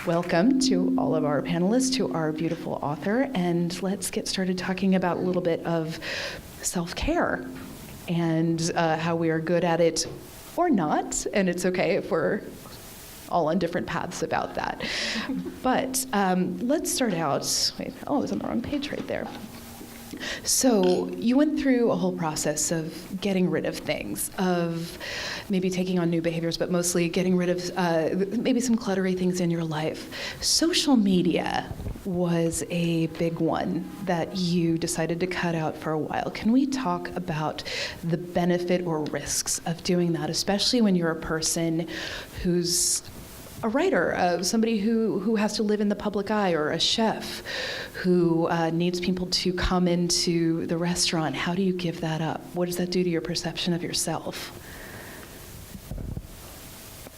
Welcome to all of our panelists, to our beautiful author, and let's get started talking about a little bit of self-care and how we are good at it or not, and it's okay if we're all on different paths about that. But let's start out, wait, oh, I was on the wrong page right there. So you went through a whole process of getting rid of things, of maybe taking on new behaviors, but mostly getting rid of maybe some cluttery things in your life. Social media was a big one that you decided to cut out for a while. Can we talk about the benefit or risks of doing that, especially when you're a person who's a writer, somebody who has to live in the public eye, or a chef who needs people to come into the restaurant? How do you give that up? What does that do to your perception of yourself?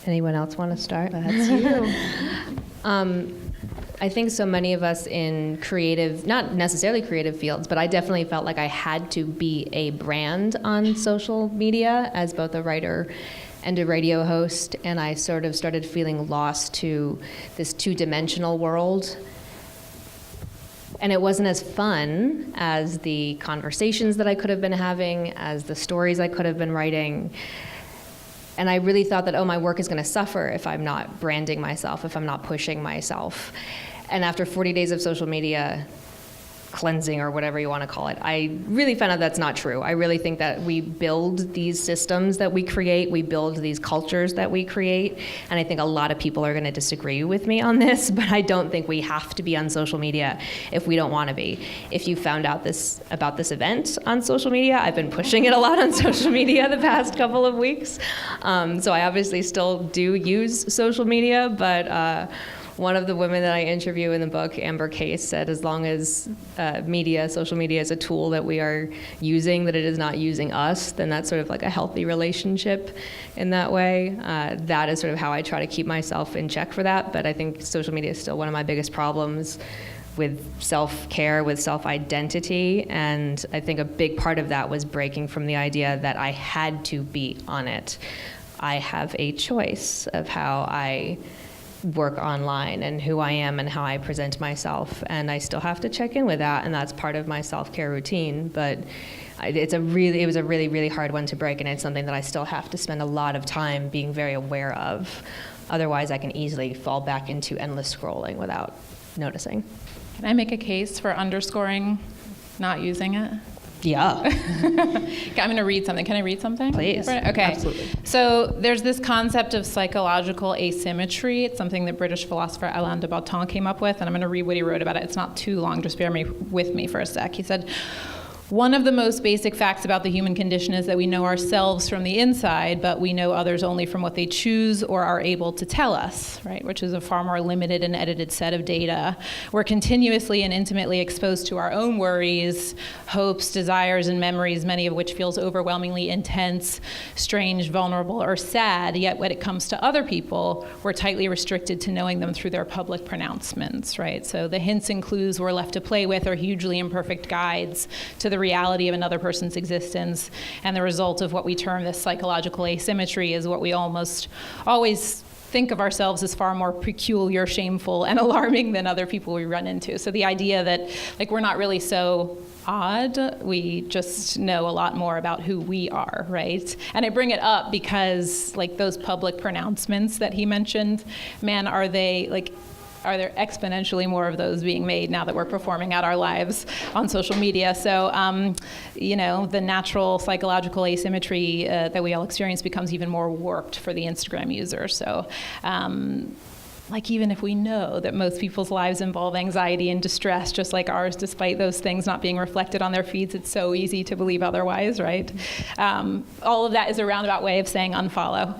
Anyone else want to start? That's you. I think so many of us in creative, not necessarily creative fields, but I definitely felt like I had to be a brand on social media as both a writer and a radio host, and I sort of started feeling lost to this two-dimensional world. And it wasn't as fun as the conversations that I could have been having, as the stories I could have been writing. And I really thought that, my work is going to suffer if I'm not branding myself, if I'm not pushing myself. And after 40 days of social media cleansing, or whatever you want to call it, I really found out that's not true. I really think that we build these systems that we create, we build these cultures that we create, and I think a lot of people are going to disagree with me on this, but I don't think we have to be on social media if we don't want to be. If you found out about this event on social media, I've been pushing it a lot on social media the past couple of weeks. So I obviously still do use social media, but one of the women that I interview in the book, Amber Case, said as long as social media is a tool that we are using, that it is not using us, then that's sort of like a healthy relationship in that way. That is sort of how I try to keep myself in check for that. But I think social media is still one of my biggest problems with self-care, with self-identity. And I think a big part of that was breaking from the idea that I had to be on it. I have a choice of how I work online and who I am and how I present myself, and I still have to check in with that, and that's part of my self-care routine. But it was a really, really hard one to break, and it's something that I still have to spend a lot of time being very aware of. Otherwise, I can easily fall back into endless scrolling without noticing. Can I make a case for underscoring not using it? Yeah. I'm going to read something. Can I read something? Please. Okay. Absolutely. So there's this concept of psychological asymmetry. It's something that British philosopher Alain de Botton came up with, and I'm going to read what he wrote about it. It's not too long. Just bear with me for a sec. He said, "One of the most basic facts about the human condition is that we know ourselves from the inside, but we know others only from what they choose or are able to tell us," right? Which is a far more limited and edited set of data. We're continuously and intimately exposed to our own worries, hopes, desires, and memories, many of which feels overwhelmingly intense, strange, vulnerable, or sad. Yet when it comes to other people, we're tightly restricted to knowing them through their public pronouncements, right? So the hints and clues we're left to play with are hugely imperfect guides to the reality of another person's existence, and the result of what we term this psychological asymmetry is what we almost always think of ourselves as far more peculiar, shameful, and alarming than other people we run into. So the idea that we're not really so odd, we just know a lot more about who we are, right? And I bring it up because those public pronouncements that he mentioned, man, are there exponentially more of those being made now that we're performing out our lives on social media? So, the natural psychological asymmetry that we all experience becomes even more warped for the Instagram user. So, even if we know that most people's lives involve anxiety and distress, just like ours, despite those things not being reflected on their feeds, it's so easy to believe otherwise, right? All of that is a roundabout way of saying unfollow.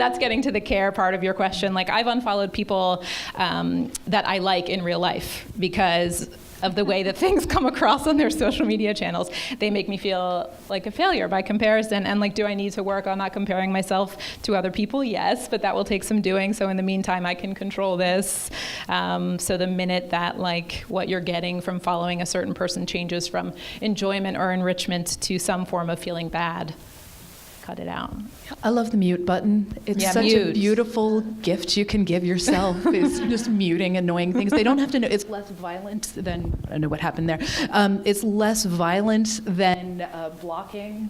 That's getting to the care part of your question. I've unfollowed people that I like in real life because of the way that things come across on their social media channels. They make me feel like a failure by comparison. And do I need to work on not comparing myself to other people? Yes, but that will take some doing. So in the meantime, I can control this. So the minute that what you're getting from following a certain person changes from enjoyment or enrichment to some form of feeling bad, cut it out. I love the mute button. It's Yeah, such a mute. beautiful gift you can give yourself. It's just muting annoying things. They don't have to know. It's less violent than, I don't know what happened there. It's less violent than blocking.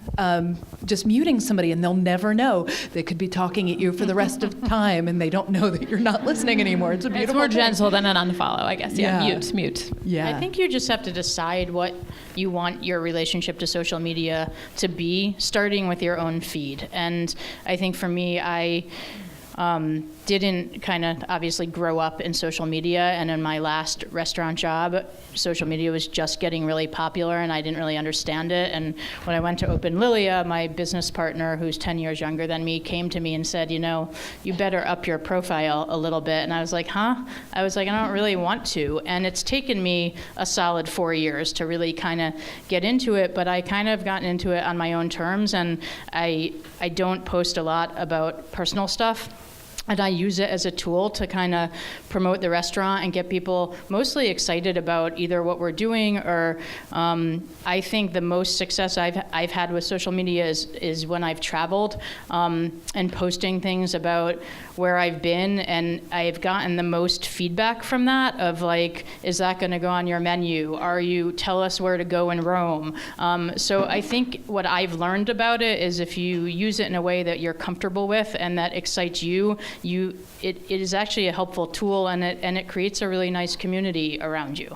Just muting somebody and they'll never know. They could be talking at you for the rest of the time and they don't know that you're not listening anymore. It's a beautiful It's more thing. gentle than an unfollow, I guess. Yeah, mute. Yeah. I think you just have to decide what you want your relationship to social media to be, starting with your own feed. And I think for me, I didn't kind of obviously grow up in social media, and in my last restaurant job, social media was just getting really popular and I didn't really understand it. And when I went to open Lilia, my business partner, who's 10 years younger than me, came to me and said, you know, you better up your profile a little bit. And I was like, huh? I was like, I don't really want to. And it's taken me a solid 4 years to really kind of get into it, but I kind of gotten into it on my own terms, and I don't post a lot about personal stuff. And I use it as a tool to kind of promote the restaurant and get people mostly excited about either what we're doing or I think the most success I've had with social media is when I've traveled and posting things about where I've been, and I've gotten the most feedback from that of like, is that going to go on your menu? Tell us where to go in Rome. So I think what I've learned about it is if you use it in a way that you're comfortable with and that excites you, it is actually a helpful tool, and it creates a really nice community around you.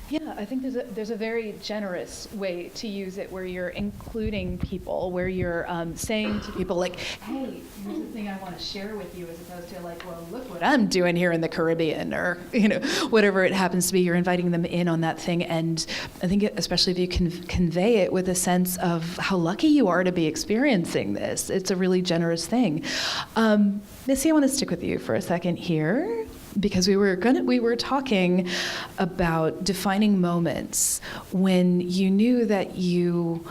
Yeah, I think there's a very generous way to use it where you're including people, where you're saying to people like, hey, here's the thing I want to share with you, as opposed to like, well, look what I'm doing here in the Caribbean, or whatever it happens to be. You're inviting them in on that thing, and I think especially if you can convey it with a sense of how lucky you are to be experiencing this, it's a really generous thing. Missy, I want to stick with you for a second here, because we were talking about defining moments when you knew that you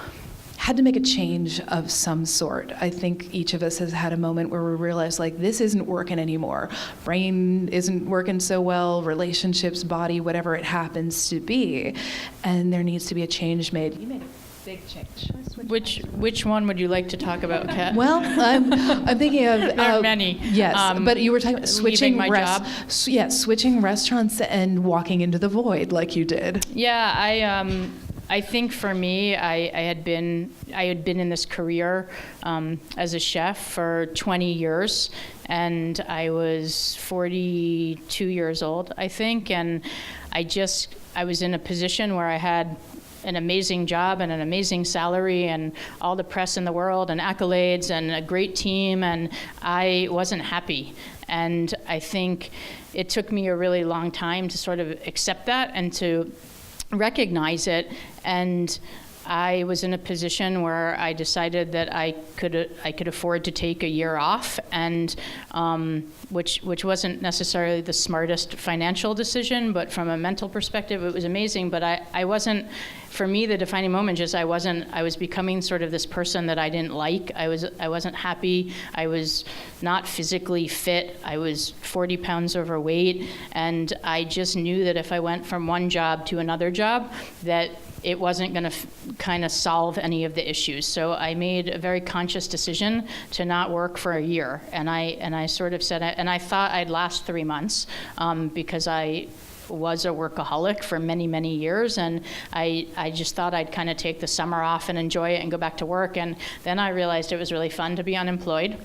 had to make a change of some sort. I think each of us has had a moment where we realized, like, this isn't working anymore. Brain isn't working so well, relationships, body, whatever it happens to be, and there needs to be a change made. You made a big change. Which one would you like to talk about, Kat? Well, I'm thinking of There are many. Yes, but you were talking about switching leaving my job. Switching restaurants and walking into the void like you did. Yeah, I think for me, I had been in this career as a chef for 20 years, and I was 42 years old, I think, and I was in a position where I had an amazing job and an amazing salary and all the press in the world and accolades and a great team, and I wasn't happy. And I think it took me a really long time to sort of accept that and to recognize it. And I was in a position where I decided that I could afford to take a year off, and which wasn't necessarily the smartest financial decision, but from a mental perspective, it was amazing. But I wasn't. For me, the defining moment just I was becoming sort of this person that I didn't like. I wasn't happy. I was not physically fit. I was 40 pounds overweight, and I just knew that if I went from one job to another job, that it wasn't going to kind of solve any of the issues. So I made a very conscious decision to not work for a year, and I sort of said, and I thought I'd last 3 months because I was a workaholic for many, many years, and I just thought I'd kind of take the summer off and enjoy it and go back to work. And then I realized it was really fun to be unemployed,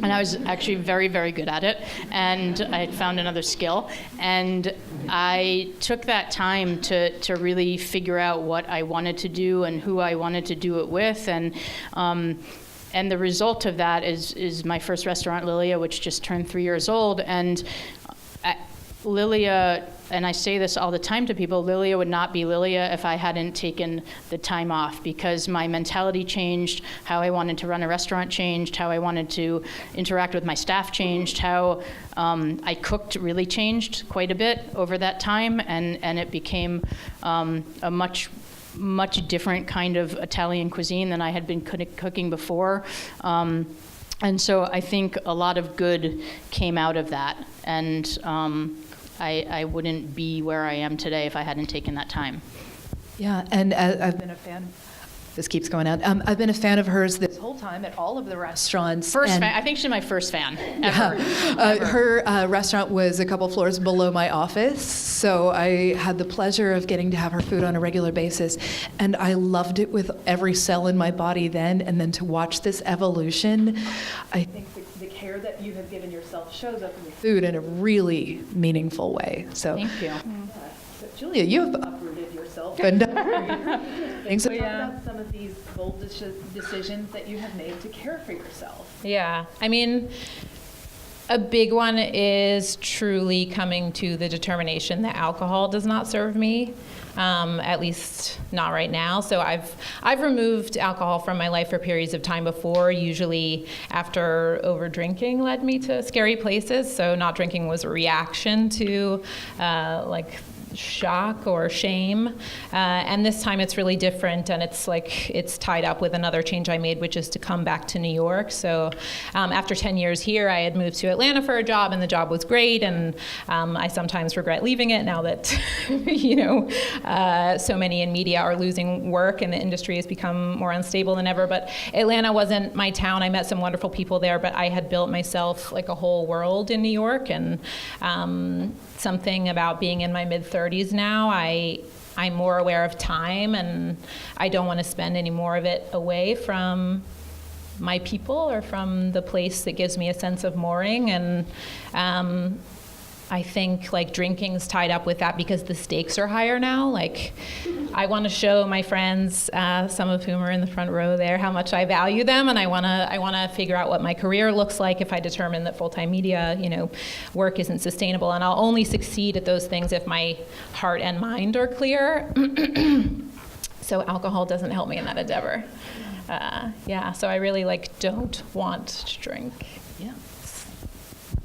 and I was actually very, very good at it, and I had found another skill, and I took that time to really figure out what I wanted to do and who I wanted to do it with, and the result of that is my first restaurant, Lilia, which just turned 3 years old. And Lilia, and I say this all the time to people, Lilia would not be Lilia if I hadn't taken the time off, because my mentality changed, how I wanted to run a restaurant changed, how I wanted to interact with my staff changed, how I cooked really changed quite a bit over that time, and it became a much different kind of Italian cuisine than I had been cooking before. And so I think a lot of good came out of that. And I wouldn't be where I am today if I hadn't taken that time. Yeah, and I've been a fan this keeps going out. I've been a fan of hers this whole time at all of the restaurants. First and- fan. I think she's my first fan ever. Her restaurant was a couple floors below my office, so I had the pleasure of getting to have her food on a regular basis, and I loved it with every cell in my body then, and then to watch this evolution, I think the care that you have given yourself shows up in your food in a really meaningful way. So, Thank you. so Julia, you have uprooted yourself and things. So talk about some of these bold decisions that you have made to care for yourself. Yeah, I mean, a big one is truly coming to the determination that alcohol does not serve me, at least not right now. So I've removed alcohol from my life for periods of time before, usually after over drinking led me to scary places. So not drinking was a reaction to like shock or shame, and this time it's really different, and it's tied up with another change I made, which is to come back to New York. So after 10 years here, I had moved to Atlanta for a job, and the job was great, and I sometimes regret leaving it now that so many in media are losing work and the industry has become more unstable than ever. But Atlanta wasn't my town. I met some wonderful people there, but I had built myself like a whole world in New York, and something about being in my mid-30s now, I'm more aware of time, and I don't want to spend any more of it away from my people or from the place that gives me a sense of mooring. And I think like drinking's tied up with that because the stakes are higher now. Like I want to show my friends, some of whom are in the front row there, how much I value them, and I want to figure out what my career looks like if I determine that full-time media, work isn't sustainable. And I'll only succeed at those things if my heart and mind are clear. So alcohol doesn't help me in that endeavor. So I really don't want to drink. Yeah.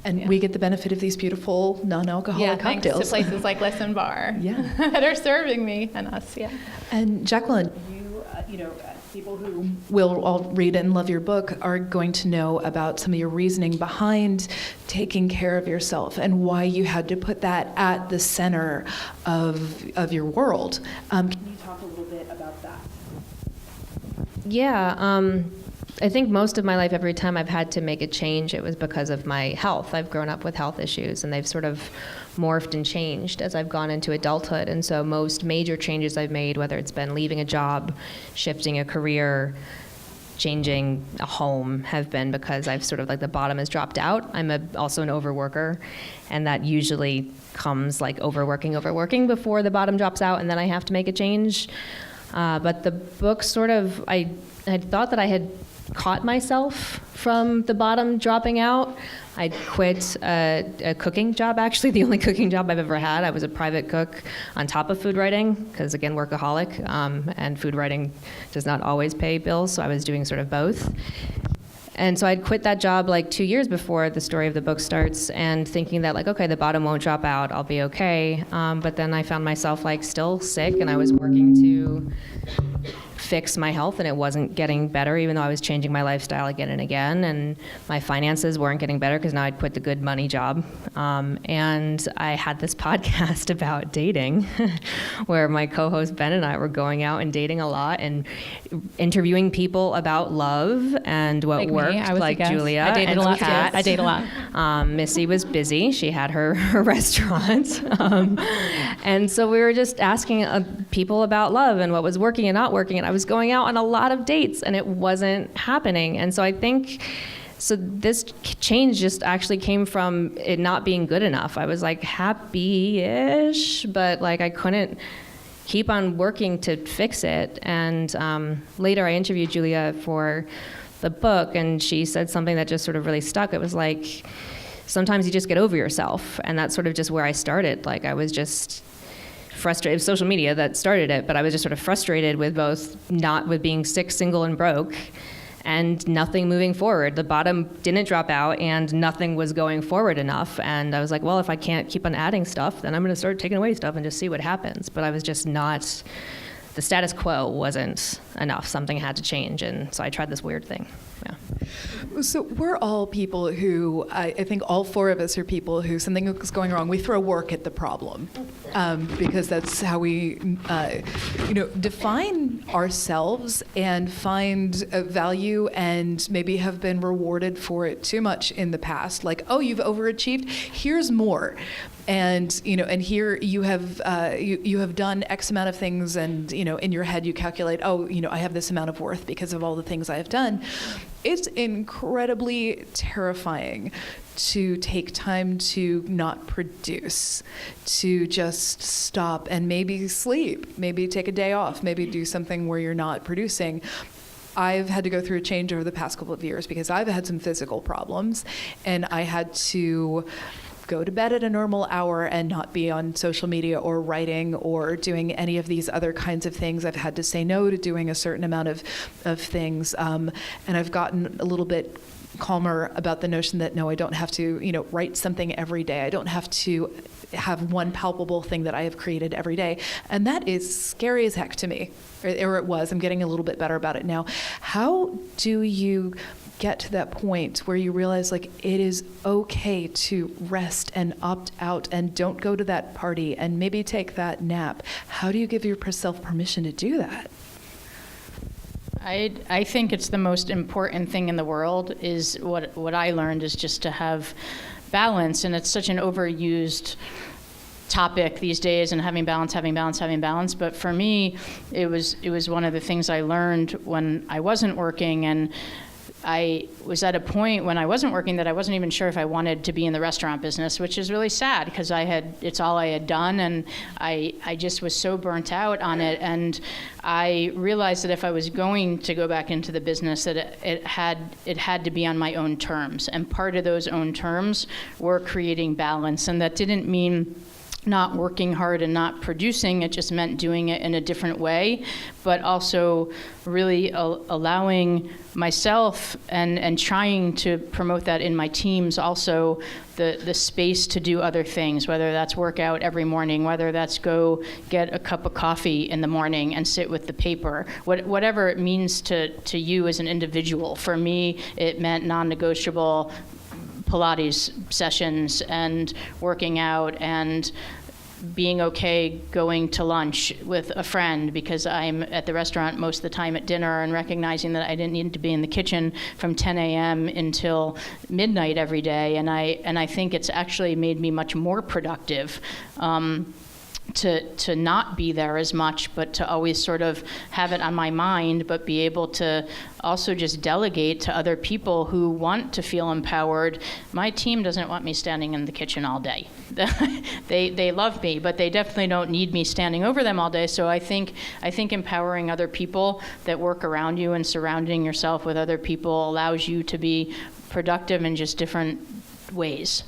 And we get the benefit of these beautiful non-alcoholic cocktails. Thanks to places like Listen Bar that are serving me and us. Yeah. And Jacqueline, people who will all read and love your book are going to know about some of your reasoning behind taking care of yourself and why you had to put that at the center of your world. Can you talk a little bit about that? Yeah, I think most of my life, every time I've had to make a change, it was because of my health. I've grown up with health issues, and they've sort of morphed and changed as I've gone into adulthood. And so most major changes I've made, whether it's been leaving a job, shifting a career, changing a home, have been because I've sort of the bottom has dropped out. I'm also an overworker, and that usually comes overworking before the bottom drops out, and then I have to make a change. But the book I had thought that I had caught myself from the bottom dropping out. I'd quit a cooking job, actually, the only cooking job I've ever had. I was a private cook on top of food writing, because again, workaholic, and food writing does not always pay bills, so I was doing sort of both. And so I'd quit that job 2 years before the story of the book starts, and thinking that okay, the bottom won't drop out, I'll be okay. But then I found myself still sick, and I was working to fix my health, and it wasn't getting better, even though I was changing my lifestyle again and again, and my finances weren't getting better because now I'd quit the good money job. And I had this podcast about dating where my co-host Ben and I were going out and dating a lot and interviewing people about love and what worked, Julia I dated and a lot. Kat. I date a lot. Missy was busy. She had her restaurant. And so we were just asking people about love and what was working and not working. And I was going out on a lot of dates, and it wasn't happening. And so I think, this change just actually came from it not being good enough. I was happy-ish, but I couldn't keep on working to fix it. And later I interviewed Julia for the book, and she said something that just sort of really stuck. It was sometimes you just get over yourself, and that's sort of just where I started. I was just frustrated. It was social media that started it, but I was just sort of frustrated with with being sick, single, and broke, and nothing moving forward. The bottom didn't drop out, and nothing was going forward enough. And I was well, if I can't keep on adding stuff, then I'm going to start taking away stuff and just see what happens. But I was just not. The status quo wasn't enough. Something had to change, and so I tried this weird thing. Yeah. So we're all people who, I think all four of us are people who something is going wrong. We throw work at the problem because that's how we, define ourselves and find a value and maybe have been rewarded for it too much in the past. Like, oh, you've overachieved, here's more. And, and here you have you have done X amount of things, and, in your head you calculate, oh, I have this amount of worth because of all the things I have done. It's incredibly terrifying to take time to not produce, to just stop and maybe sleep, maybe take a day off, maybe do something where you're not producing. I've had to go through a change over the past couple of years because I've had some physical problems, and I had to go to bed at a normal hour and not be on social media or writing or doing any of these other kinds of things. I've had to say no to doing a certain amount of things. And I've gotten a little bit calmer about the notion that, no, I don't have to, write something every day. I don't have to have one palpable thing that I have created every day. And that is scary as heck to me, or it was. I'm getting a little bit better about it now. How do you get to that point where you realize, like, it is okay to rest and opt out and don't go to that party and maybe take that nap? How do you give yourself permission to do that? I think it's the most important thing in the world is what I learned is just to have balance, and it's such an overused topic these days, and having balance. But for me, it was one of the things I learned when I wasn't working, and I was at a point when I wasn't working that I wasn't even sure if I wanted to be in the restaurant business, which is really sad because it's all I had done, and I just was so burnt out on it. And I realized that if I was going to go back into the business, that it had to be on my own terms. And part of those own terms were creating balance. And that didn't mean not working hard and not producing. It just meant doing it in a different way, but also really allowing myself and trying to promote that in my teams also the space to do other things, whether that's work out every morning, whether that's go get a cup of coffee in the morning and sit with the paper, whatever it means to you as an individual. For me, it meant non-negotiable Pilates sessions and working out and being okay going to lunch with a friend because I'm at the restaurant most of the time at dinner, and recognizing that I didn't need to be in the kitchen from 10 a.m. until midnight every day. And I think it's actually made me much more productive. To not be there as much, but to always sort of have it on my mind, but be able to also just delegate to other people who want to feel empowered. My team doesn't want me standing in the kitchen all day. They love me, but they definitely don't need me standing over them all day. So I think empowering other people that work around you and surrounding yourself with other people allows you to be productive in just different ways.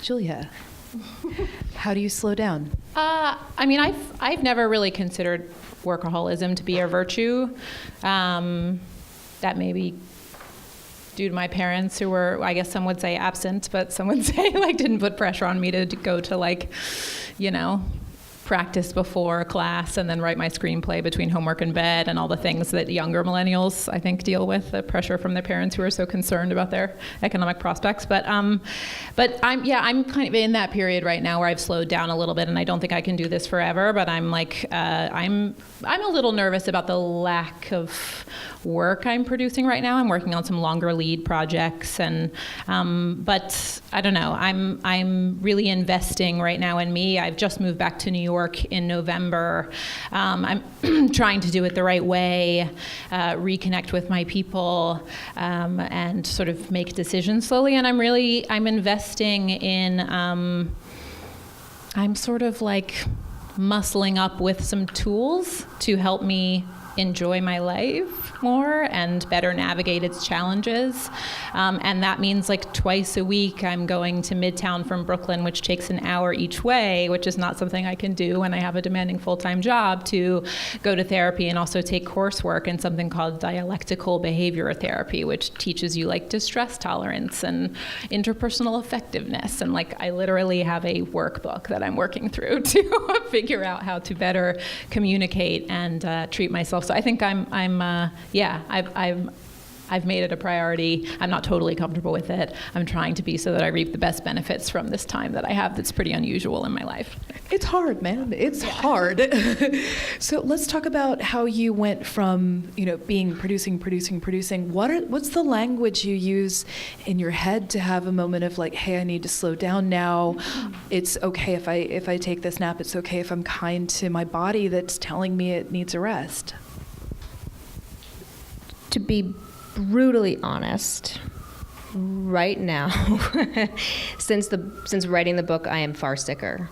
Julia, how do you slow down? I've never really considered workaholism to be a virtue. That may be due to my parents, who were, I guess some would say absent, but some would say didn't put pressure on me to go to practice before class and then write my screenplay between homework and bed, and all the things that younger millennials, I think, deal with, the pressure from their parents who are so concerned about their economic prospects. But I'm kind of in that period right now where I've slowed down a little bit, and I don't think I can do this forever, but I'm a little nervous about the lack of work I'm producing right now. I'm working on some longer lead projects, and but I don't know. I'm really investing right now in me. I've just moved back to New York in November. I'm trying to do it the right way, reconnect with my people, and sort of make decisions slowly. And I'm investing in. I'm sort of muscling up with some tools to help me enjoy my life more and better navigate its challenges. And that means twice a week I'm going to Midtown from Brooklyn, which takes an hour each way, which is not something I can do when I have a demanding full-time job, to go to therapy and also take coursework in something called dialectical behavior therapy, which teaches you distress tolerance and interpersonal effectiveness. And I literally have a workbook that I'm working through to figure out how to better communicate and treat myself. So I think I'm I've made it a priority. I'm not totally comfortable with it. I'm trying to be so that I reap the best benefits from this time that I have that's pretty unusual in my life. It's hard, man. It's hard. So let's talk about how you went from, being producing. What's the language you use in your head to have a moment of like, hey, I need to slow down now. It's okay if I take this nap. It's okay if I'm kind to my body that's telling me it needs a rest. To be brutally honest, right now, since writing the book, I am far sicker.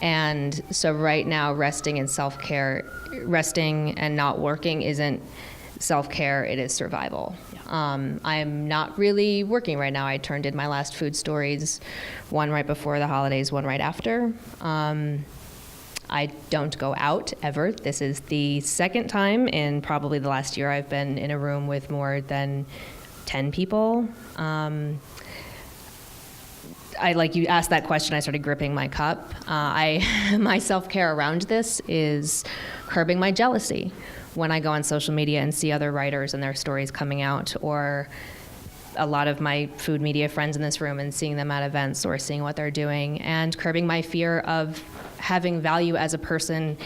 And so right now, resting and self-care, resting and not working isn't self-care, it is survival. I'm not really working right now. I turned in my last food stories, one right before the holidays, one right after. I don't go out ever. This is the second time in probably the last year I've been in a room with more than 10 people. You asked that question, I started gripping my cup. My self-care around this is curbing my jealousy when I go on social media and see other writers and their stories coming out, or a lot of my food media friends in this room and seeing them at events or seeing what they're doing, and curbing my fear of having value as a person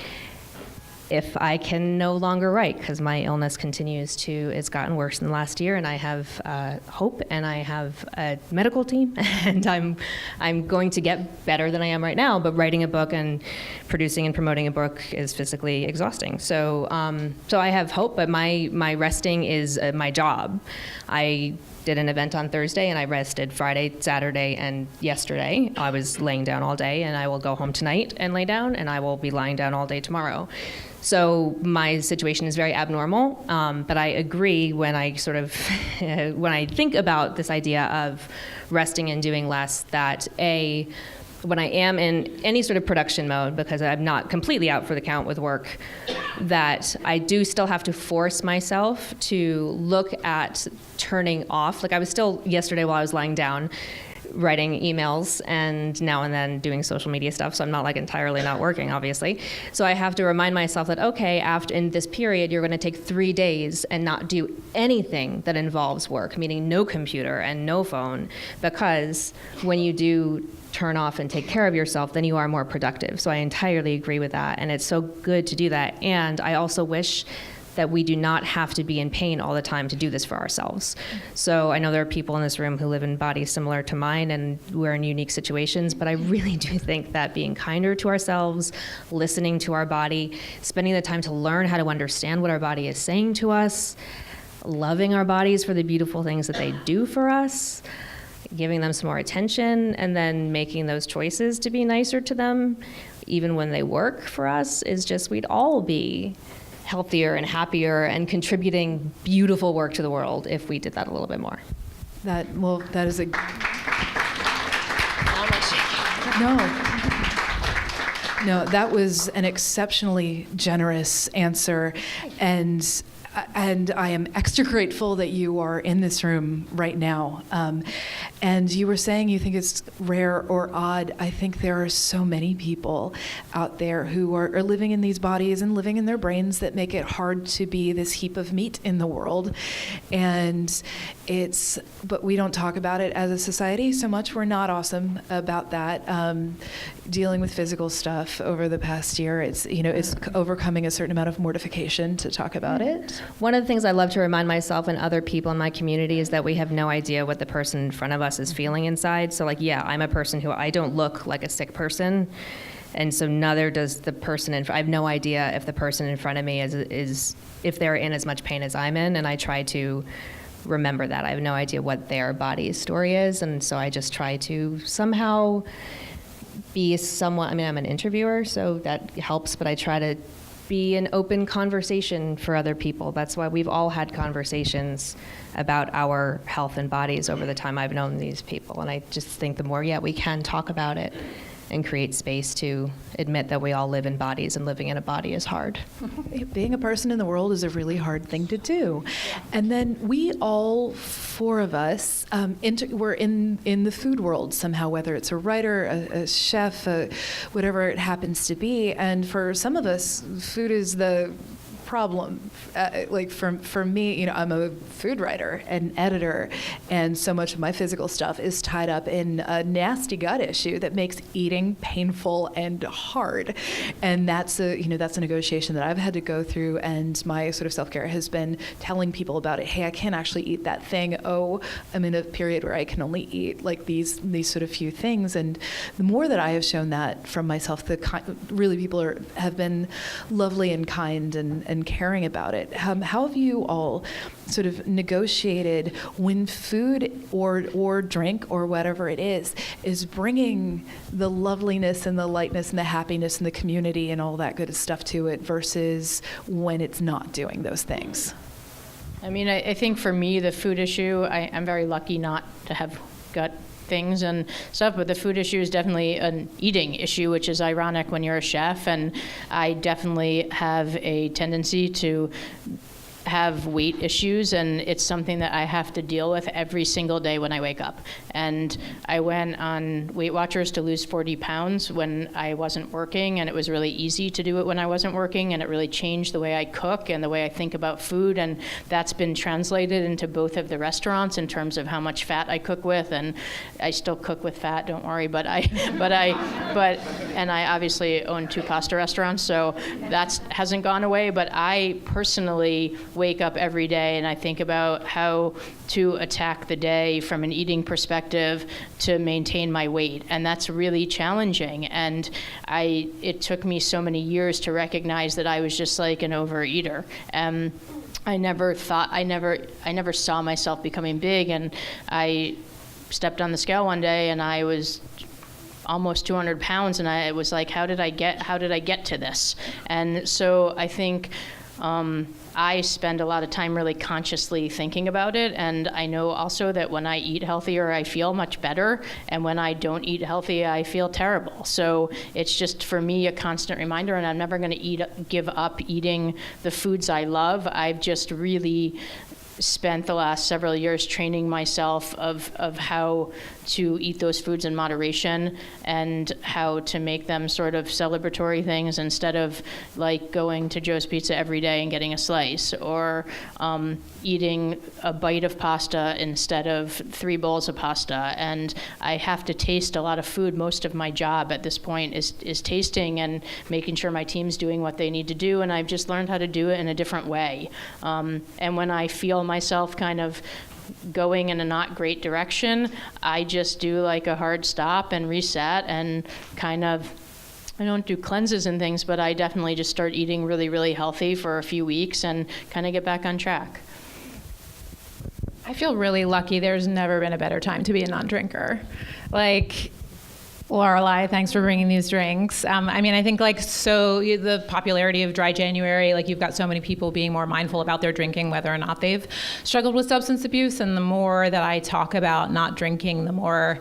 if I can no longer write, because my illness it's gotten worse in the last year, and I have hope, and I have a medical team, and I'm going to get better than I am right now, but writing a book and producing and promoting a book is physically exhausting. So I have hope, but my resting is my job. I did an event on Thursday, and I rested Friday, Saturday, and yesterday. I was laying down all day, and I will go home tonight and lay down, and I will be lying down all day tomorrow. So my situation is very abnormal, but I agree when I when I think about this idea of resting and doing less, that when I am in any sort of production mode, because I'm not completely out for the count with work, that I do still have to force myself to look at turning off. Like I was still yesterday while I was lying down writing emails and now and then doing social media stuff, so I'm not like entirely not working, obviously. So I have to remind myself that, okay, after in this period, you're going to take 3 days and not do anything that involves work, meaning no computer and no phone, because when you do turn off and take care of yourself, then you are more productive. So I entirely agree with that, and it's so good to do that. And I also wish that we do not have to be in pain all the time to do this for ourselves. So I know there are people in this room who live in bodies similar to mine, and we're in unique situations, but I really do think that being kinder to ourselves, listening to our body, spending the time to learn how to understand what our body is saying to us, loving our bodies for the beautiful things that they do for us, giving them some more attention, and then making those choices to be nicer to them, even when they work for us, is just, we'd all be healthier and happier and contributing beautiful work to the world if we did that a little bit more. That is a... No, that was an exceptionally generous answer, and I am extra grateful that you are in this room right now. And you were saying you think it's rare or odd. I think there are so many people out there who are living in these bodies and living in their brains that make it hard to be this heap of meat in the world. But we don't talk about it as a society so much. We're not awesome about that. Dealing with physical stuff over the past year, it's overcoming a certain amount of mortification to talk about it. One of the things I love to remind myself and other people in my community is that we have no idea what the person in front of us is feeling inside. So I'm a person who, I don't look like a sick person, and so neither does the person I have no idea if the person in front of me is if they're in as much pain as I'm in, and I try to remember that. I have no idea what their body's story is, and so I just try to somehow be someone. I'm an interviewer, so that helps, but I try to be an open conversation for other people. That's why we've all had conversations about our health and bodies over the time I've known these people. And I just think the more we can talk about it and create space to admit that we all live in bodies, and living in a body is hard. Being a person in the world is a really hard thing to do. And then we all, 4 of us, we're in the food world somehow, whether it's a writer, a chef, whatever it happens to be. And for some of us, food is the problem. Like for me, you know, I'm a food writer and editor, and so much of my physical stuff is tied up in a nasty gut issue that makes eating painful and hard. And that's a negotiation that I've had to go through, and my sort of self-care has been telling people about it. Hey, I can't actually eat that thing. Oh, I'm in a period where I can only eat like these sort of few things. And the more that I have shown that from myself, really people have been lovely and kind and caring about it. How have you all sort of negotiated when food or drink or whatever it is bringing the loveliness and the lightness and the happiness and the community and all that good stuff to it versus when it's not doing those things? I mean, I think for me, the food issue, I'm very lucky not to have gut things and stuff, but the food issue is definitely an eating issue, which is ironic when you're a chef, and I definitely have a tendency to have weight issues, and it's something that I have to deal with every single day when I wake up. And I went on Weight Watchers to lose 40 pounds when I wasn't working, and it was really easy to do it when I wasn't working, and it really changed the way I cook and the way I think about food, and that's been translated into both of the restaurants in terms of how much fat I cook with, and I still cook with fat, don't worry, and I obviously own 2 Costa restaurants, so that hasn't gone away, but I personally wake up every day and I think about how to attack the day from an eating perspective to maintain my weight, and that's really challenging. And it took me so many years to recognize that I was just like an overeater. I never saw myself becoming big, and I stepped on the scale one day and I was almost 200 pounds, and I was like, how did I get to this? And so I think I spend a lot of time really consciously thinking about it, and I know also that when I eat healthier, I feel much better, and when I don't eat healthy, I feel terrible. So it's just, for me, a constant reminder, and I'm never going to give up eating the foods I love. I've just really spent the last several years training myself of how to eat those foods in moderation and how to make them sort of celebratory things instead of like going to Joe's Pizza every day and getting a slice, or eating a bite of pasta instead of 3 bowls of pasta. And I have to taste a lot of food. Most of my job at this point is tasting and making sure my team's doing what they need to do, and I've just learned how to do it in a different way. And when I feel myself kind of going in a not great direction, I just do like a hard stop and reset, and kind of, I don't do cleanses and things, but I definitely just start eating really, really healthy for a few weeks and kind of get back on track. I feel really lucky. There's never been a better time to be a non-drinker. Like, Lorelei, thanks for bringing these drinks. I mean, I think the popularity of Dry January, like you've got so many people being more mindful about their drinking, whether or not they've struggled with substance abuse. And the more that I talk about not drinking, the more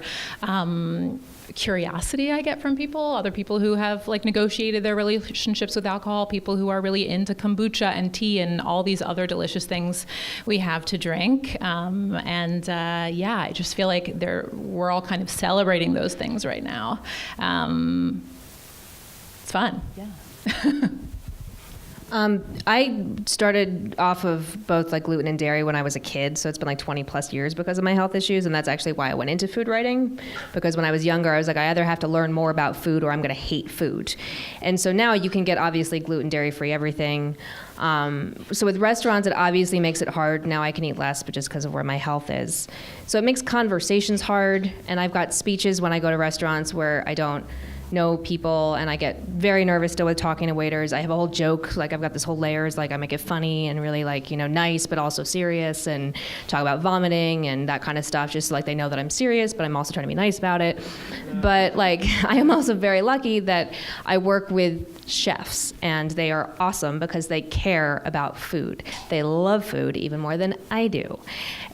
curiosity I get from people, other people who have like negotiated their relationships with alcohol, people who are really into kombucha and tea and all these other delicious things we have to drink. I just feel like we're all kind of celebrating those things right now. It's fun. Yeah. I started off of both like gluten and dairy when I was a kid, so it's been like 20 plus years because of my health issues, and that's actually why I went into food writing, because when I was younger, I was like, I either have to learn more about food or I'm going to hate food. And so now you can get obviously gluten, dairy-free everything. So with restaurants, it obviously makes it hard. Now I can eat less, but just because of where my health is. So it makes conversations hard, and I've got speeches when I go to restaurants where I don't know people, and I get very nervous still with talking to waiters. I have a whole joke, like I've got this whole layers, like I make it funny and really like, nice, but also serious, and talk about vomiting and that kind of stuff, just so, like they know that I'm serious, but I'm also trying to be nice about it. But like, I am also very lucky that I work with chefs, and they are awesome because they care about food. They love food even more than I do.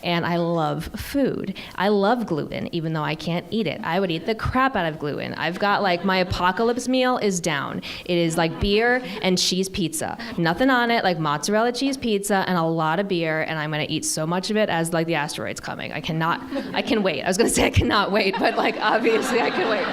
And I love food. I love gluten, even though I can't eat it. I would eat the crap out of gluten. I've got like, my apocalypse meal is down. It is like beer and cheese pizza. Nothing on it, like mozzarella cheese pizza and a lot of beer, and I'm gonna eat so much of it as like the asteroid's coming. I can wait. I was gonna say I cannot wait, but like obviously I can wait.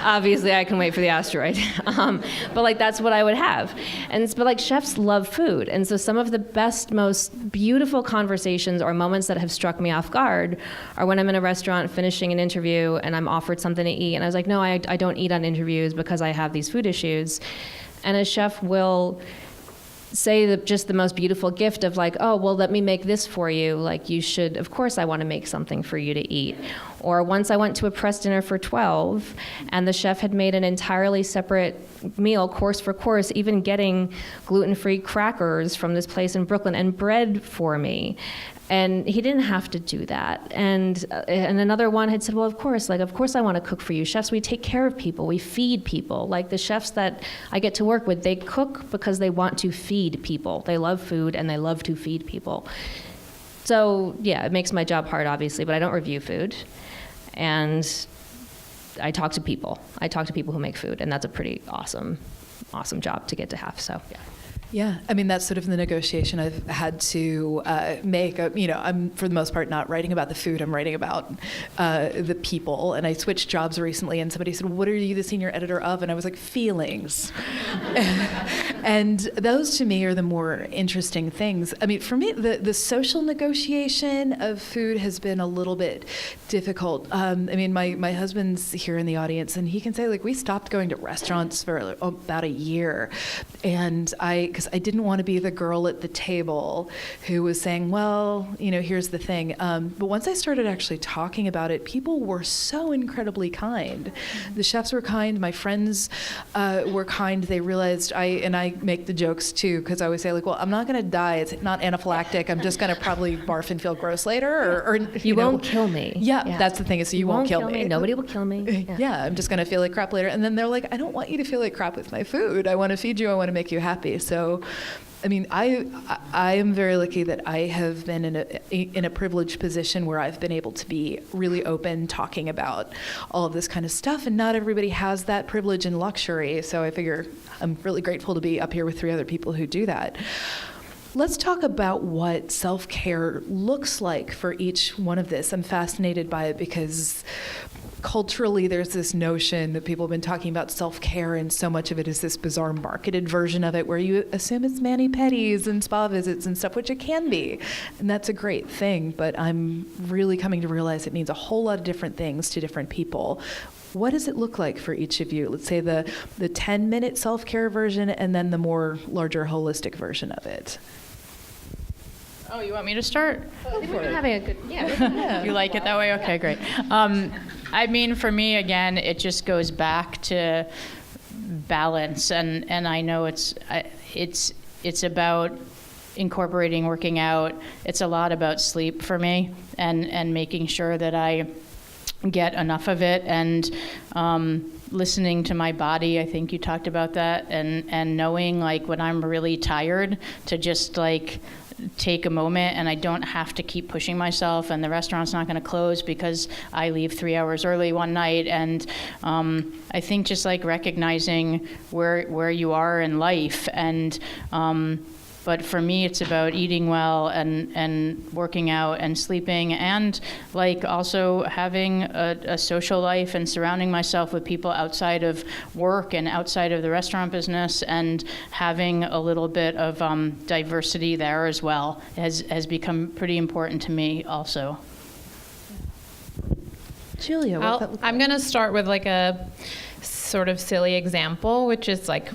Obviously, I can wait for the asteroid. But like, that's what I would have. But like, chefs love food. And so some of the best, most beautiful conversations or moments that have struck me off guard are when I'm in a restaurant finishing an interview and I'm offered something to eat. And I was like, no, I don't eat on interviews because I have these food issues. And a chef will say just the most beautiful gift of like, oh, well, let me make this for you. Like, you should, of course, I want to make something for you to eat. Or once I went to a press dinner for 12, and the chef had made an entirely separate meal, course for course, even getting gluten-free crackers from this place in Brooklyn and bread for me. And he didn't have to do that. And another one had said, well, of course I want to cook for you. Chefs, we take care of people. We feed people. Like the chefs that I get to work with, they cook because they want to feed people. They love food and they love to feed people. So yeah, it makes my job hard, obviously, but I don't review food. And I talk to people. I talk to people who make food, and that's a pretty awesome job to get to have, so yeah. Yeah, I mean, that's sort of the negotiation I've had to make. I'm, for the most part, not writing about the food. I'm writing about the people. And I switched jobs recently, and somebody said, what are you the senior editor of? And I was like, feelings. And those, to me, are the more interesting things. I mean, for me, the social negotiation of food has been a little bit difficult. I mean, my husband's here in the audience, and he can say, like, we stopped going to restaurants for about a year. And because I didn't want to be the girl at the table who was saying, well, here's the thing. But once I started actually talking about it, people were so incredibly kind. The chefs were kind. My friends were kind. They realized I make the jokes too, because I always say, like, well, I'm not going to die. It's not anaphylactic. I'm just going to probably barf and feel gross later. Or you won't kill me. Yeah, that's the thing. Is so you won't kill me. Nobody will kill me. Yeah, I'm just going to feel like crap later. And then they're like, I don't want you to feel like crap with my food. I want to feed you. I want to make you happy. So, I mean, I am very lucky that I have been in a privileged position where I've been able to be really open, talking about all of this kind of stuff, and not everybody has that privilege and luxury. So I figure I'm really grateful to be up here with 3 other people who do that. Let's talk about what self-care looks like for each one of this. I'm fascinated by it because culturally there's this notion that people have been talking about self-care, and so much of it is this bizarre marketed version of it where you assume it's mani-pedis and spa visits and stuff, which it can be. And that's a great thing, but I'm really coming to realize it means a whole lot of different things to different people. What does it look like for each of you? Let's say the 10-minute self-care version and then the more larger holistic version of it. Oh, you want me to start? We're having a good, yeah. You like it that way? Okay, great. I mean, for me, again, it just goes back to balance, and I know it's about incorporating working out. It's a lot about sleep for me, and making sure that I get enough of it, and listening to my body. I think you talked about that, and knowing, like, when I'm really tired, to just like take a moment, and I don't have to keep pushing myself, and the restaurant's not going to close because I leave 3 hours early one night. And I think just like recognizing where you are in life, and but for me, it's about eating well and working out and sleeping, and like also having a social life and surrounding myself with people outside of work and outside of the restaurant business, and having a little bit of diversity there as well has become pretty important to me also. Julia, what's that look like? I'm going to start with like a sort of silly example, which is like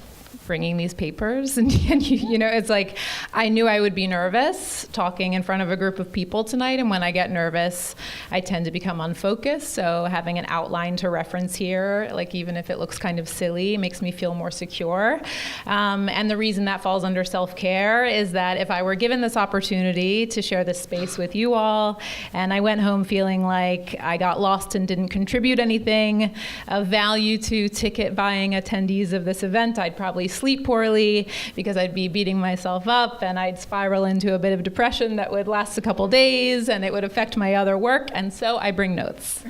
bringing these papers, and it's like I knew I would be nervous talking in front of a group of people tonight, and when I get nervous I tend to become unfocused, so having an outline to reference here, like even if it looks kind of silly, makes me feel more secure. And the reason that falls under self-care is that if I were given this opportunity to share this space with you all, and I went home feeling like I got lost and didn't contribute anything of value to ticket buying attendees of this event, I'd probably sleep poorly because I'd be beating myself up, and I'd spiral into a bit of depression that would last a couple days, and it would affect my other work, and so I bring notes. So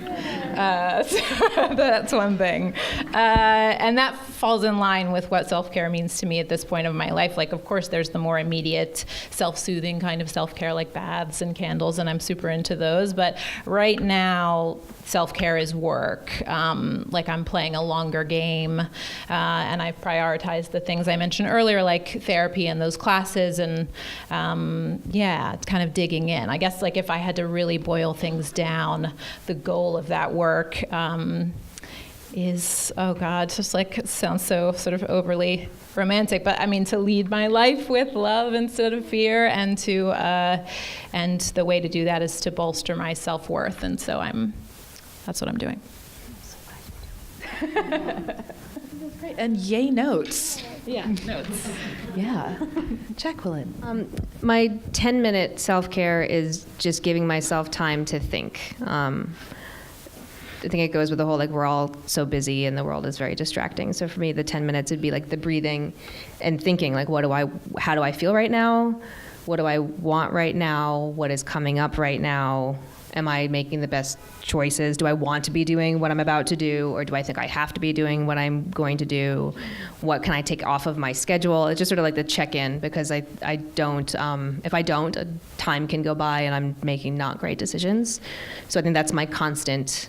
that's one thing. And that falls in line with what self-care means to me at this point of my life. Like, of course, there's the more immediate self-soothing kind of self-care, like baths and candles, and I'm super into those. But right now, self-care is work. Like, I'm playing a longer game, and I prioritize the things I mentioned earlier, like therapy and those classes, and it's kind of digging in. I guess, like, if I had to really boil things down, the goal of that work is, oh God, just like, it sounds so sort of overly romantic, but I mean, to lead my life with love instead of fear, and and the way to do that is to bolster my self-worth, and so that's what I'm doing. Great. And yay notes. Yeah, notes. Yeah. Jacqueline. My 10-minute self-care is just giving myself time to think. I think it goes with the whole, like, we're all so busy and the world is very distracting. So for me, the 10 minutes would be like the breathing and thinking, like, how do I feel right now? What do I want right now? What is coming up right now? Am I making the best choices? Do I want to be doing what I'm about to do, or do I think I have to be doing what I'm going to do? What can I take off of my schedule? It's just sort of like the check-in, because I don't, if I don't, time can go by and I'm making not great decisions. So I think that's my constant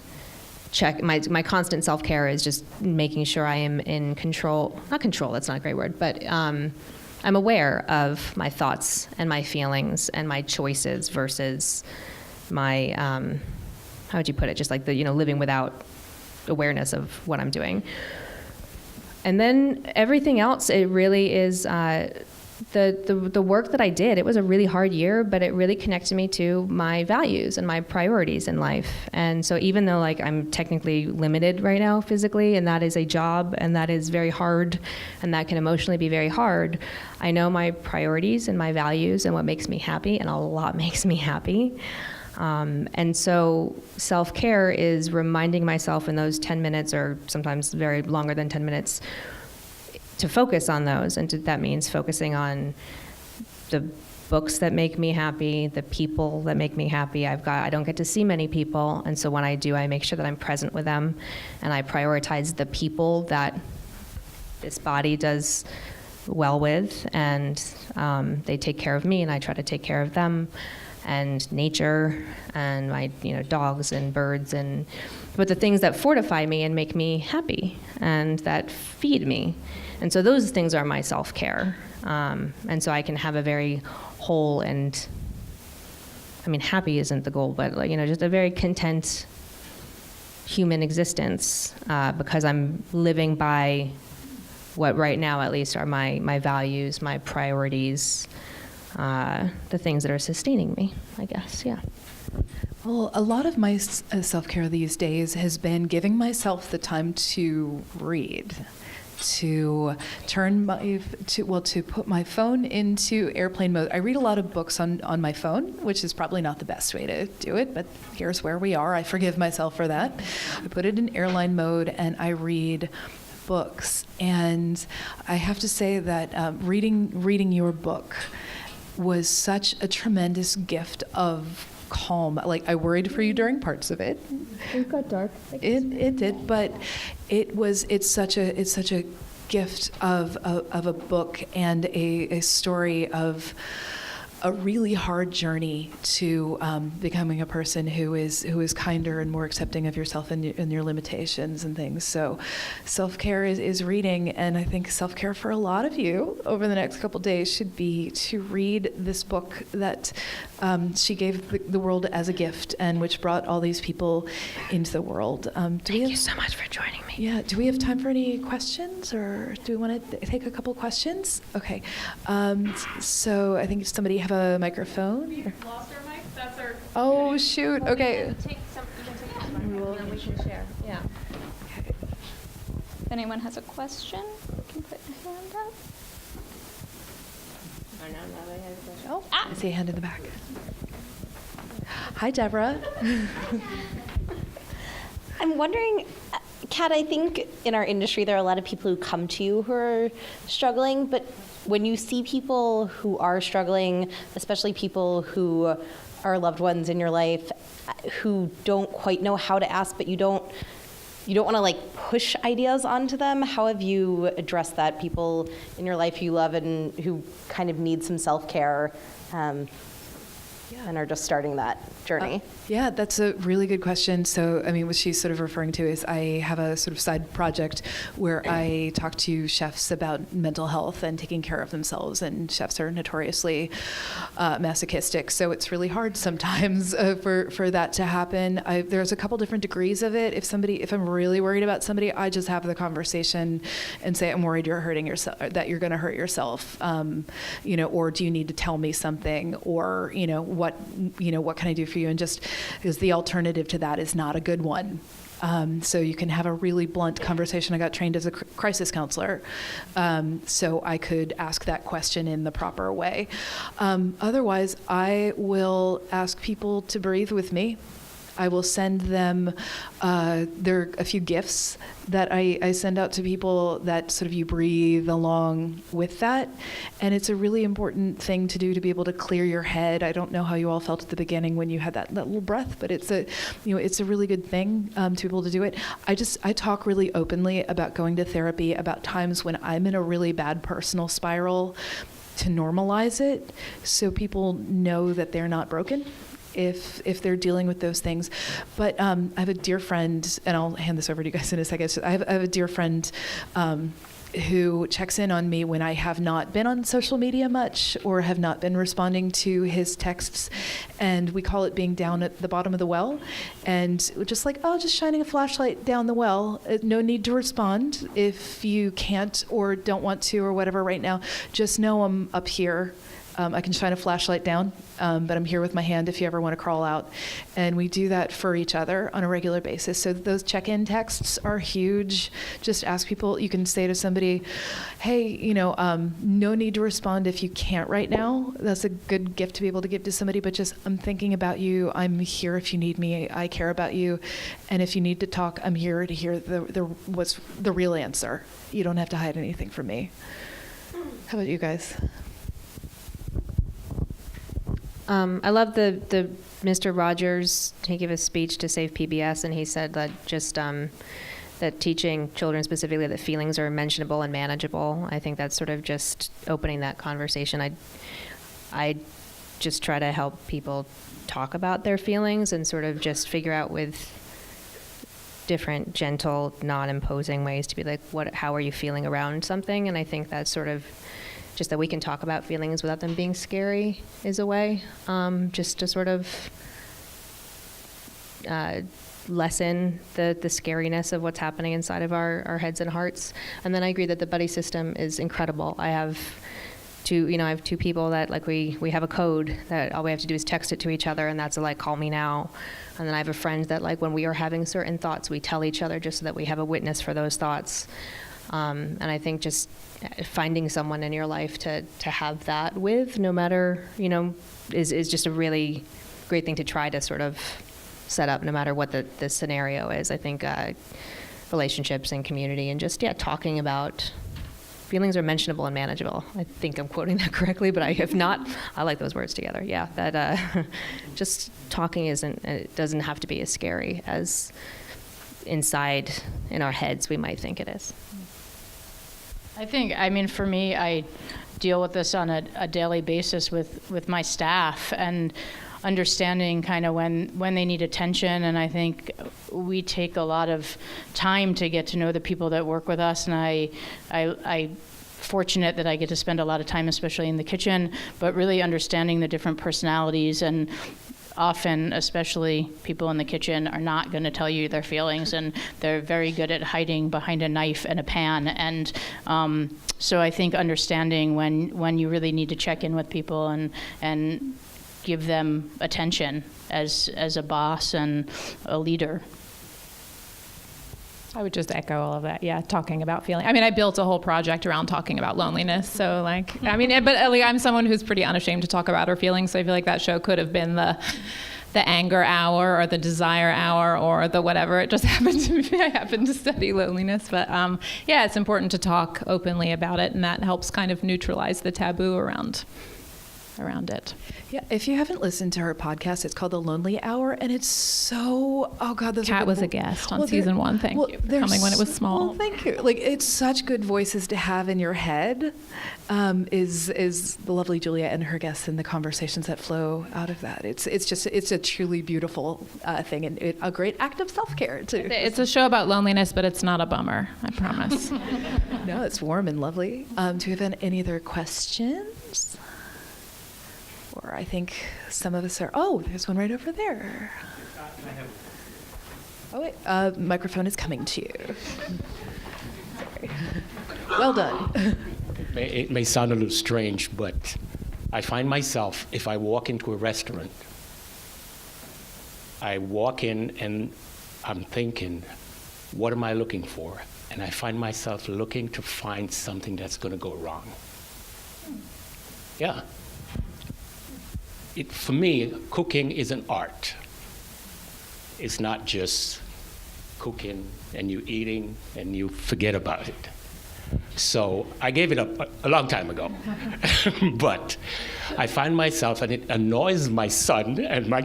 my constant self-care is just making sure I am in control. Not control, that's not a great word, but I'm aware of my thoughts and my feelings and my choices versus my, how would you put it? Just like the, living without awareness of what I'm doing. And then everything else, it really is the work that I did. It was a really hard year, but it really connected me to my values and my priorities in life. And so even though, like, I'm technically limited right now physically, and that is a job, and that is very hard, and that can emotionally be very hard, I know my priorities and my values and what makes me happy, and a lot makes me happy. And so self-care is reminding myself in those 10 minutes, or sometimes very longer than 10 minutes, to focus on those. And that means focusing on the books that make me happy, the people that make me happy. I don't get to see many people, and so when I do, I make sure that I'm present with them, and I prioritize the people that this body does well with, and they take care of me, and I try to take care of them, and nature, and my dogs and birds, but the things that fortify me and make me happy and that feed me. And so those things are my self-care. And so I can have a very whole and, happy isn't the goal, but just a very content human existence, because I'm living by what right now at least are my values, my priorities, the things that are sustaining me, I guess, yeah. Well, a lot of my self-care these days has been giving myself the time to read, to put my phone into airplane mode. I read a lot of books on my phone, which is probably not the best way to do it, but here's where we are. I forgive myself for that. I put it in airline mode and I read books. And I have to say that reading your book was such a tremendous gift of calm. Like, I worried for you during parts of it. It got dark. It did, but it's such a gift of a book and a story of a really hard journey to becoming a person who is kinder and more accepting of yourself and your limitations and things. So self-care is reading, and I think self-care for a lot of you over the next couple days should be to read this book that she gave the world as a gift, and which brought all these people into the world. Thank you so much for joining me. Yeah, do we have time for any questions, or do we want to take a couple questions? Okay, so I think somebody have a microphone. We lost our mic. That's our. Oh shoot! Okay. You can take and then we can share. Yeah. Okay. If anyone has a question, you can put a hand up. Oh, I see a hand in the back. Hi, Deborah. I'm wondering, Kat, I think in our industry there are a lot of people who come to you who are struggling, but when you see people who are struggling, especially people who are loved ones in your life who don't quite know how to ask, but you don't want to like push ideas onto them, how have you addressed that? People in your life you love and who kind of need some self-care and are just starting that journey? Yeah, that's a really good question. So, I mean, what she's sort of referring to is I have a sort of side project where I talk to chefs about mental health and taking care of themselves, and chefs are notoriously masochistic, so it's really hard sometimes for that to happen. There's a couple different degrees of it. If I'm really worried about somebody, I just have the conversation and say, I'm worried you're hurting yourself, that you're going to hurt yourself, or do you need to tell me something, or what can I do for you? And just because the alternative to that is not a good one. So you can have a really blunt conversation. I got trained as a crisis counselor, so I could ask that question in the proper way. Otherwise, I will ask people to breathe with me. I will send them, there are a few gifts that I send out to people that sort of you breathe along with that. And it's a really important thing to do to be able to clear your head. I don't know how you all felt at the beginning when you had that little breath, but it's a really good thing to be able to do it. I talk really openly about going to therapy, about times when I'm in a really bad personal spiral, to normalize it so people know that they're not broken if they're dealing with those things. But I have a dear friend, and I'll hand this over to you guys in a second. I have a dear friend who checks in on me when I have not been on social media much or have not been responding to his texts, and we call it being down at the bottom of the well, and just like, just shining a flashlight down the well. No need to respond if you can't or don't want to or whatever right now. Just know I'm up here. I can shine a flashlight down, but I'm here with my hand if you ever want to crawl out. And we do that for each other on a regular basis. So those check-in texts are huge. Just ask people, you can say to somebody, hey, no need to respond if you can't right now. That's a good gift to be able to give to somebody, but just, I'm thinking about you. I'm here if you need me. I care about you. And if you need to talk, I'm here to hear what's the real answer. You don't have to hide anything from me. How about you guys? I love the Mr. Rogers. He gave a speech to Save PBS, and he said that just that teaching children specifically that feelings are mentionable and manageable. I think that's sort of just opening that conversation. I just try to help people talk about their feelings and sort of just figure out with different, gentle, non-imposing ways to be like, how are you feeling around something? And I think that's sort of just that we can talk about feelings without them being scary is a way, just to sort of lessen the scariness of what's happening inside of our heads and hearts. And then I agree that the buddy system is incredible. I have two people that like we have a code that all we have to do is text it to each other, and that's like, call me now. And then I have a friend that like when we are having certain thoughts, we tell each other just so that we have a witness for those thoughts. And I think just finding someone in your life to have that with, no matter, is just a really great thing to try to sort of set up, no matter what the scenario is. I think relationships and community and just, talking about feelings are mentionable and manageable. I think I'm quoting that correctly, but I have not. I like those words together. Yeah, that just talking it doesn't have to be as scary as inside in our heads we might think it is. For me, I deal with this on a daily basis with my staff and understanding kind of when they need attention. And I think we take a lot of time to get to know the people that work with us. And I fortunate that I get to spend a lot of time, especially in the kitchen, but really understanding the different personalities. And often, especially people in the kitchen, are not going to tell you their feelings, and they're very good at hiding behind a knife and a pan. And so I think understanding when you really need to check in with people and give them attention as a boss and a leader. I would just echo all of that. Yeah, talking about feeling. I built a whole project around talking about loneliness. So I'm someone who's pretty unashamed to talk about her feelings. So I feel like that show could have been the anger hour or the desire hour or the whatever. It just happened to me. I happen to study loneliness. But yeah, it's important to talk openly about it, and that helps kind of neutralize the taboo around it. Yeah, if you haven't listened to her podcast, it's called The Lonely Hour, and it's so, oh God, those Kat are was a guest on season 1. Thank you for coming when it was small. Well, thank you. Like, it's such good voices to have in your head, is the lovely Julia and her guests and the conversations that flow out of that. It's a truly beautiful thing, and a great act of self-care, too. It's a show about loneliness, but it's not a bummer, I promise. No, it's warm and lovely. Do we have any other questions? Or I think some of us are, there's one right over there. Oh, wait, microphone is coming to you. Sorry. Well done. It may sound a little strange, but I find myself, if I walk into a restaurant, I walk in and I'm thinking, what am I looking for? And I find myself looking to find something that's going to go wrong. Yeah. For me, cooking is an art. It's not just cooking and you eating and you forget about it. So I gave it up a long time ago. But I find myself, and it annoys my son and my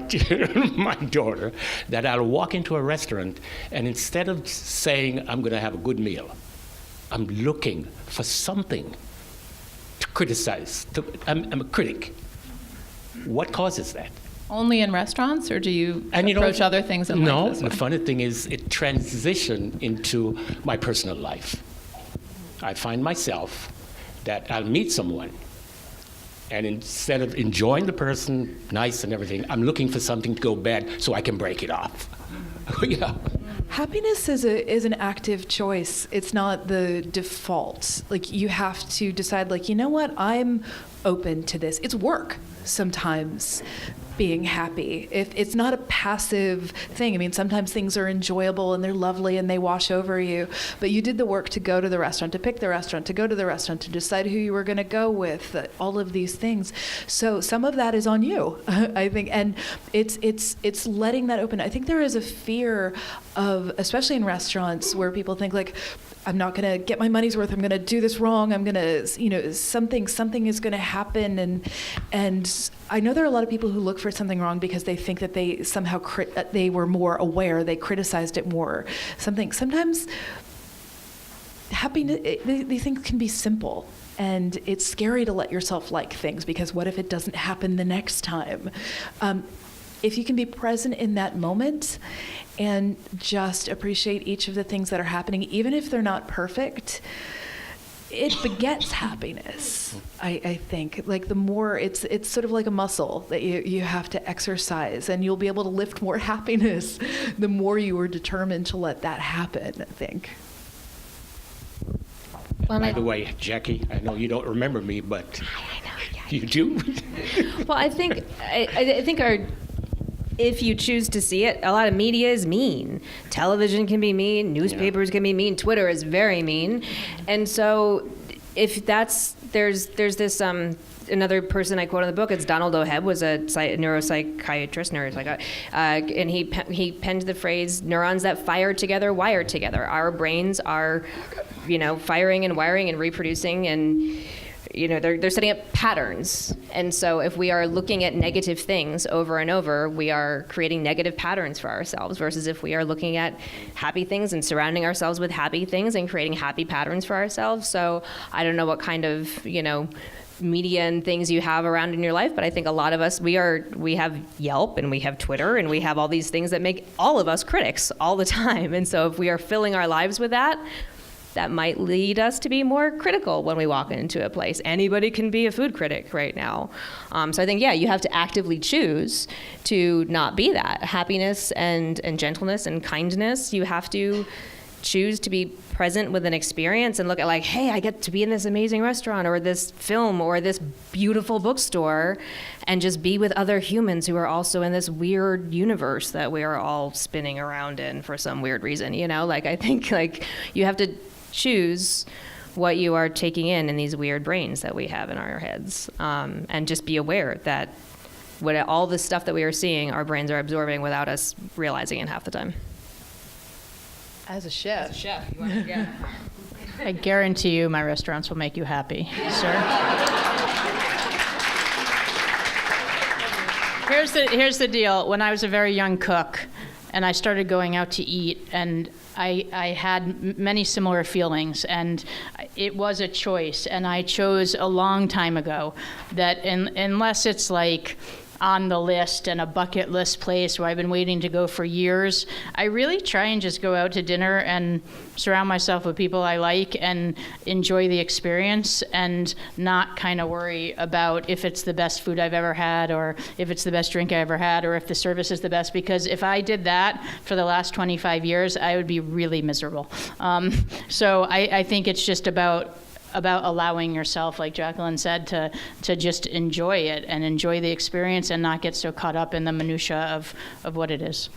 daughter, that I'll walk into a restaurant and instead of saying I'm going to have a good meal, I'm looking for something to criticize. I'm a critic. What causes that? Only in restaurants, or do you approach other things in life? No, this the way? funny thing is it transitioned into my personal life. I find myself that I'll meet someone, and instead of enjoying the person, nice and everything, I'm looking for something to go bad so I can break it off. Yeah. Happiness is an active choice. It's not the default. Like, you have to decide, like, you know what, I'm open to this. It's work sometimes, being happy. If it's not a passive thing. I mean, sometimes things are enjoyable and they're lovely and they wash over you, but you did the work to go to the restaurant, to pick the restaurant, to go to the restaurant, to decide who you were going to go with, all of these things. So some of that is on you, I think, and it's letting that open. I think there is a fear of, especially in restaurants, where people think, like, I'm not going to get my money's worth. I'm going to do this wrong. I'm going to, something is going to happen. And I know there are a lot of people who look for something wrong because they think that they somehow they were more aware. They criticized it more. Sometimes happiness, these things can be simple. And it's scary to let yourself like things, because what if it doesn't happen the next time? If you can be present in that moment and just appreciate each of the things that are happening, even if they're not perfect, it begets happiness, I think. Like, the more, it's sort of like a muscle that you have to exercise, and you'll be able to lift more happiness the more you are determined to let that happen, I think. Well, By the way, Jackie, I know you don't remember me, but you do? Well, I think if you choose to see it, a lot of media is mean. Television can be mean, newspapers can be mean, Twitter is very mean. And so if there's this, another person I quote in the book, it's Donald O'Hebb, was a neuropsychiatrist, and he penned the phrase, neurons that fire together, wire together. Our brains are, firing and wiring and reproducing, and they're setting up patterns. And so if we are looking at negative things over and over, we are creating negative patterns for ourselves, versus if we are looking at happy things and surrounding ourselves with happy things and creating happy patterns for ourselves. So I don't know what kind of, media and things you have around in your life, but I think a lot of us, we have Yelp and we have Twitter and we have all these things that make all of us critics all the time. And so if we are filling our lives with that might lead us to be more critical when we walk into a place. Anybody can be a food critic right now. So I think, you have to actively choose to not be that. Happiness and gentleness and kindness, you have to choose to be present with an experience and look at, like, hey, I get to be in this amazing restaurant or this film or this beautiful bookstore, and just be with other humans who are also in this weird universe that we are all spinning around in for some weird reason. I think, you have to choose what you are taking in these weird brains that we have in our heads, and just be aware that all the stuff that we are seeing, our brains are absorbing without us realizing it half the time. As a chef. I guarantee you my restaurants will make you happy, sir. Here's the deal. When I was a very young cook and I started going out to eat, and I had many similar feelings, and it was a choice, and I chose a long time ago that unless it's like on the list and a bucket list place where I've been waiting to go for years, I really try and just go out to dinner and surround myself with people I like and enjoy the experience and not kind of worry about if it's the best food I've ever had or if it's the best drink I ever had or if the service is the best, because if I did that for the last 25 years, I would be really miserable. So I think it's just about allowing yourself, like Jacqueline said, to just enjoy it and enjoy the experience and not get so caught up in the minutia of what it is.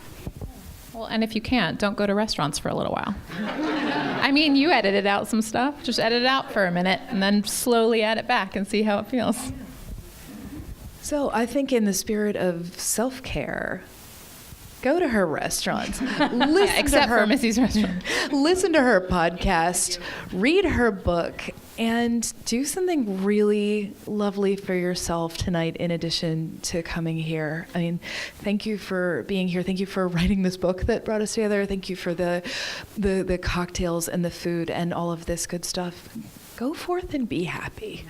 Well, and if you can't, don't go to restaurants for a little while. I mean, you edited out some stuff. Just edit it out for a minute and then slowly add it back and see how it feels. So I think in the spirit of self-care, go to her restaurants. Listen Except to her, for Missy's restaurant. Listen to her podcast, read her book, and do something really lovely for yourself tonight in addition to coming here. I mean, thank you for being here. Thank you for writing this book that brought us together. Thank you for the cocktails and the food and all of this good stuff. Go forth and be happy.